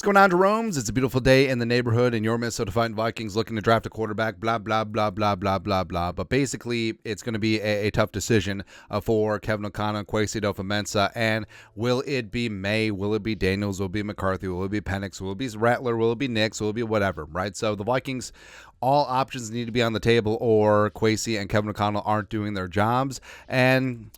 going on, Jeromes? It's a beautiful day in the neighborhood, and your Minnesota Vikings looking to draft a quarterback, blah, blah, blah, blah, blah, blah, blah. But basically, it's going to be a tough decision for Kevin O'Connell, Kwesi adofo-mensah, and will it be May? Will it be Daniels? Will it be McCarthy? Will it be Penix? Will it be Rattler? Will it be Nix? Will it be whatever, right? So the Vikings, all options need to be on the table, or Kwesi and Kevin O'Connell aren't doing their jobs, and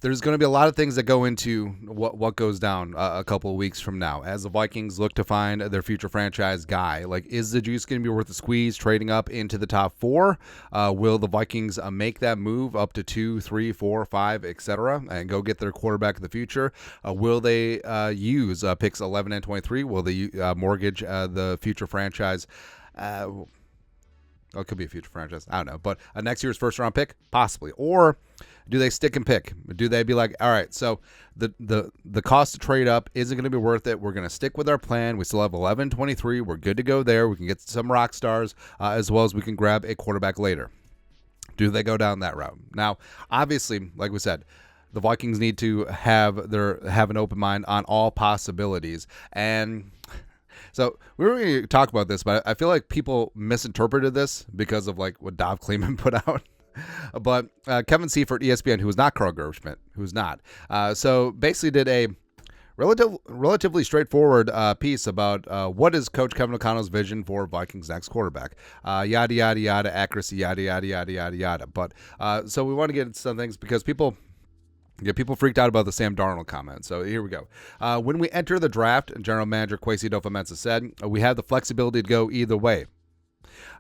there's going to be a lot of things that go into what goes down a couple of weeks from now as the Vikings look to find their future franchise guy. Like, is the juice going to be worth the squeeze trading up into the top four? Will the Vikings make that move up to 2, 3, 4, 5, etc., and go get their quarterback of the future? Will they use picks 11 and 23? Will they mortgage the future franchise? Well, it could be a future franchise. I don't know. But next year's first-round pick? Possibly. Or do they stick and pick? Do they be like, all right, so the cost to trade up isn't going to be worth it. We're going to stick with our plan. We still have 11-23. We're good to go there. We can get some rock stars as well as we can grab a quarterback later. Do they go down that route? Now, obviously, like we said, the Vikings need to have an open mind on all possibilities. And so we were going to talk about this, but I feel like people misinterpreted this because of like what Dov Kleiman put out. But Kevin Seifert, ESPN, who is not Carl Gershman, who's not, so basically did a relatively straightforward piece about what is Coach Kevin O'Connell's vision for Vikings' next quarterback. Yada, yada, yada, accuracy, yada, yada, yada, yada, yada. But so we want to get into some things because people freaked out about the Sam Darnold comment. So here we go. When we enter the draft, General Manager Kwesi adofo-mensah said, we have the flexibility to go either way.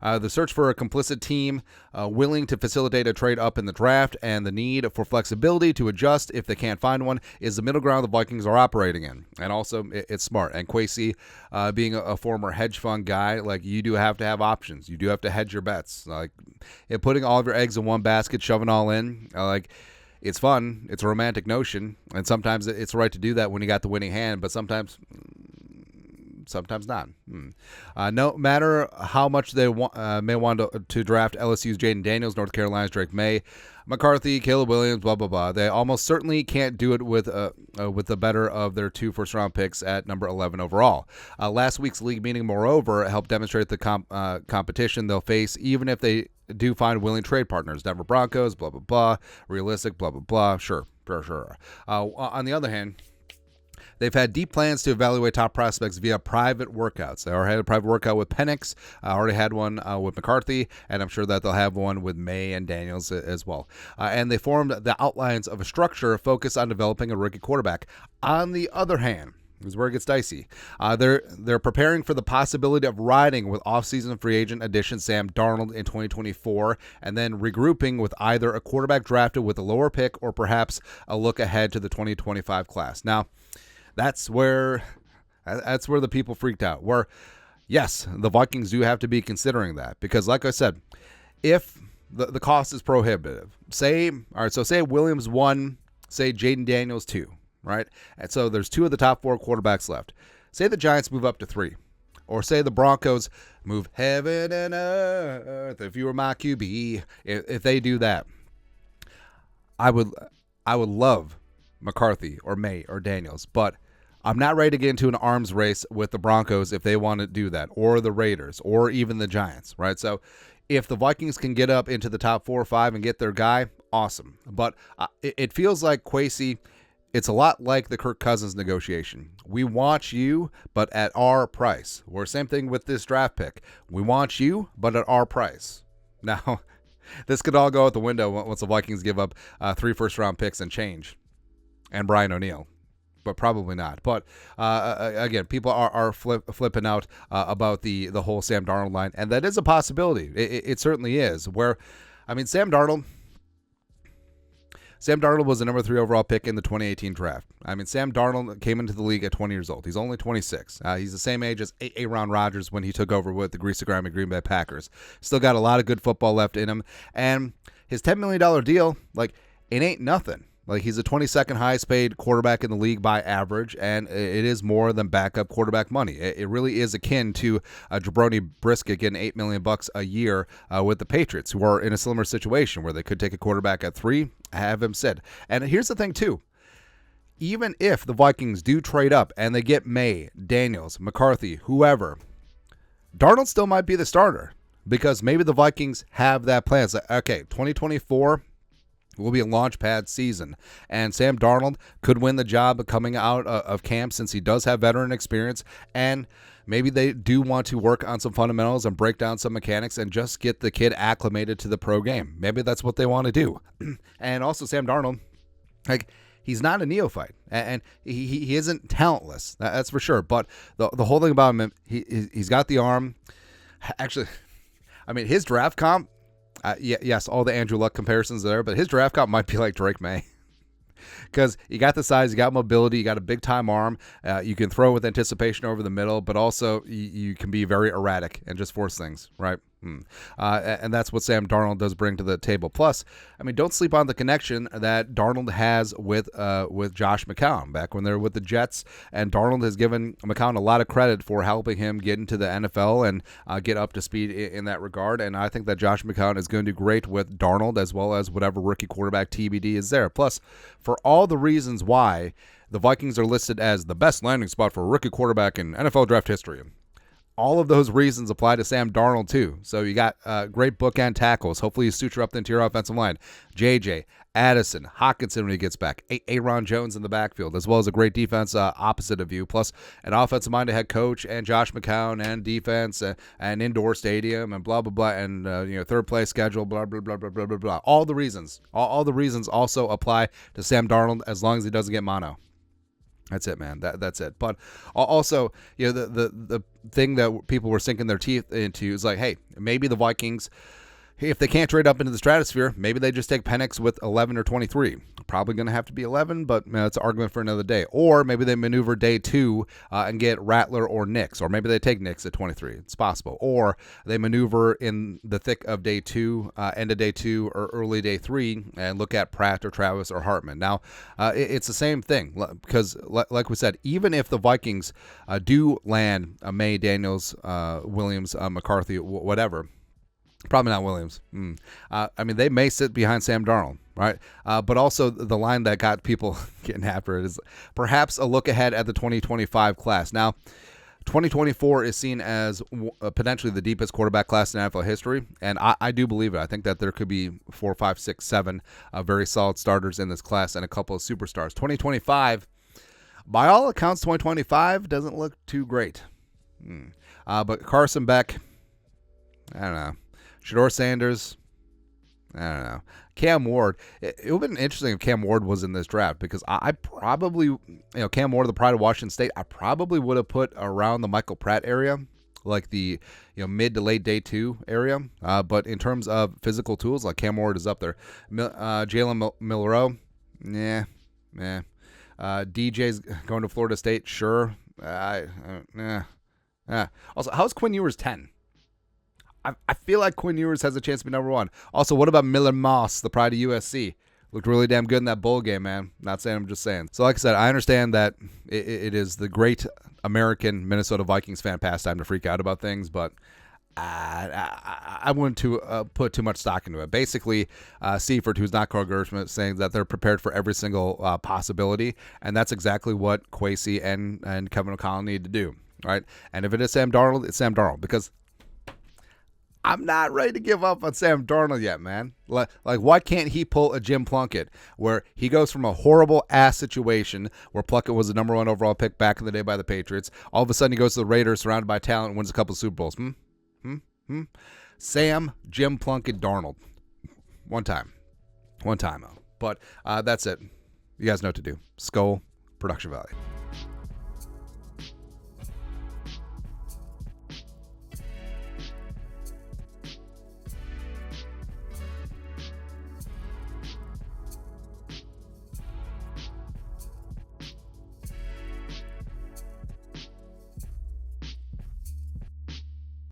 The search for a complicit team willing to facilitate a trade up in the draft and the need for flexibility to adjust if they can't find one is the middle ground the Vikings are operating in. And also, it's smart. And Kwesi, being a former hedge fund guy, like, you do have to have options. You do have to hedge your bets. Like, putting all of your eggs in one basket, shoving all in, it's fun. It's a romantic notion. And sometimes it's right to do that when you got the winning hand, but sometimes not. No matter how much they may want to draft LSU's Jaden Daniels, North Carolina's Drake May, McCarthy, Caleb Williams, blah, blah, blah, they almost certainly can't do it with the better of their 2 first-round picks at number 11 overall. Last week's league meeting, moreover, helped demonstrate the competition they'll face, even if they do find willing trade partners. Denver Broncos, blah, blah, blah, realistic, blah, blah, blah, sure. On the other hand, they've had deep plans to evaluate top prospects via private workouts. They already had a private workout with Penix, already had one with McCarthy, and I'm sure that they'll have one with May and Daniels as well. And they formed the outlines of a structure focused on developing a rookie quarterback. On the other hand, this is where it gets dicey. They're preparing for the possibility of riding with offseason free agent addition Sam Darnold in 2024, and then regrouping with either a quarterback drafted with a lower pick or perhaps a look ahead to the 2025 class. Now, that's where the people freaked out. Where, yes, the Vikings do have to be considering that because, like I said, if the cost is prohibitive, say Williams 1, say Jaden Daniels 2, right? And so there's 2 of the top 4 quarterbacks left. Say the Giants move up to 3, or say the Broncos move heaven and earth. If you were my QB, if they do that, I would love McCarthy or May or Daniels, but I'm not ready to get into an arms race with the Broncos if they want to do that, or the Raiders, or even the Giants, right? So if the Vikings can get up into the top 4 or 5 and get their guy, awesome. But it feels like Kwesi, it's a lot like the Kirk Cousins negotiation. We want you, but at our price. Or same thing with this draft pick. We want you, but at our price. Now, this could all go out the window once the Vikings give up 3 first-round picks and change. And Brian O'Neill, but probably not. But again, people are flipping out about the whole Sam Darnold line, and that is a possibility. It certainly is. Where, I mean, Sam Darnold was the number 3 overall pick in the 2018 draft. I mean, Sam Darnold came into the league at 20 years old. He's only 26. He's the same age as Aaron Rodgers when he took over with the greasy grimy Green Bay Packers. Still got a lot of good football left in him, and his $10 million deal, like, it ain't nothing. Like, he's the 22nd highest paid quarterback in the league by average, and it is more than backup quarterback money. It really is akin to Jabroni Brisket getting $8 million a year with the Patriots, who are in a similar situation where they could take a quarterback at 3, have him sit. And here's the thing, too. even if the Vikings do trade up and they get May, Daniels, McCarthy, whoever, Darnold still might be the starter because maybe the Vikings have that plan. It's like, okay, 2024 will be a launch pad season, and Sam Darnold could win the job coming out of camp since he does have veteran experience, and maybe they do want to work on some fundamentals and break down some mechanics and just get the kid acclimated to the pro game. Maybe that's what they want to do. And also Sam Darnold, like, he's not a neophyte, and he isn't talentless, that's for sure. But the whole thing about him, he's got the arm. Actually, I mean, his draft comp, yes, all the Andrew Luck comparisons there, but his draft comp might be like Drake May. Because you got the size, you got mobility, you got a big-time arm. You can throw with anticipation over the middle, but also you can be very erratic and just force things, right? And that's what Sam Darnold does bring to the table. Plus, I mean, don't sleep on the connection that Darnold has with Josh McCown back when they were with the Jets. And Darnold has given McCown a lot of credit for helping him get into the NFL and get up to speed in that regard. And I think that Josh McCown is going to do great with Darnold as well as whatever rookie quarterback TBD is there. Plus, for all the reasons why the Vikings are listed as the best landing spot for a rookie quarterback in NFL draft history, all of those reasons apply to Sam Darnold, too. So you got great bookend tackles. Hopefully you suture up the interior offensive line. JJ, Addison, Hockenson when he gets back. Aaron Jones in the backfield, as well as a great defense opposite of you. Plus an offensive-minded head coach and Josh McCown and defense and indoor stadium and blah, blah, blah. And, third-place schedule, blah, blah, blah, blah, blah, blah, blah. All the reasons. All the reasons also apply to Sam Darnold as long as he doesn't get mono. That's it, man. That's it. But also, the thing that people were sinking their teeth into is like, hey, maybe the Vikings, if they can't trade up into the stratosphere, maybe they just take Penix with 11 or 23. Probably going to have to be 11, but it's an argument for another day. Or maybe they maneuver day 2 and get Rattler or Nix. Or maybe they take Nix at 23. It's possible. Or they maneuver in the thick of day 2, end of day 2, or early day 3, and look at Pratt or Travis or Hartman. Now, it's the same thing because, like we said, even if the Vikings do land May, Daniels, Williams, McCarthy, whatever, probably not Williams. I mean, they may sit behind Sam Darnold, right? But also the line that got people getting after it is perhaps a look ahead at the 2025 class. Now, 2024 is seen as potentially the deepest quarterback class in NFL history, and I do believe it. I think that there could be 4, 5, 6, 7 very solid starters in this class and a couple of superstars. 2025, by all accounts, 2025 doesn't look too great. But Carson Beck, I don't know. Shedeur Sanders, I don't know. Cam Ward, it would have been interesting if Cam Ward was in this draft because I probably, Cam Ward, the pride of Washington State, I probably would have put around the Michael Pratt area, like the mid to late day 2 area. But in terms of physical tools, like Cam Ward is up there. Jalen Milroe, DJ's going to Florida State, sure. Also, how's Quinn Ewers 10? I feel like Quinn Ewers has a chance to be number 1. Also, what about Miller Moss, the pride of USC? Looked really damn good in that bowl game, man. Not saying, I'm just saying. So like I said, I understand that it is the great American Minnesota Vikings fan pastime to freak out about things, but I wouldn't put too much stock into it. Basically, Seifert, who's not Carl Gershman, is saying that they're prepared for every single possibility, and that's exactly what Kwesi and Kevin O'Connell need to do, right? And if it is Sam Darnold, it's Sam Darnold, because I'm not ready to give up on Sam Darnold yet, man. Like, why can't he pull a Jim Plunkett where he goes from a horrible ass situation where Plunkett was the number 1 overall pick back in the day by the Patriots. All of a sudden he goes to the Raiders surrounded by talent and wins a couple of Super Bowls. Sam Jim Plunkett Darnold. One time. But that's it. You guys know what to do. Skull, production value.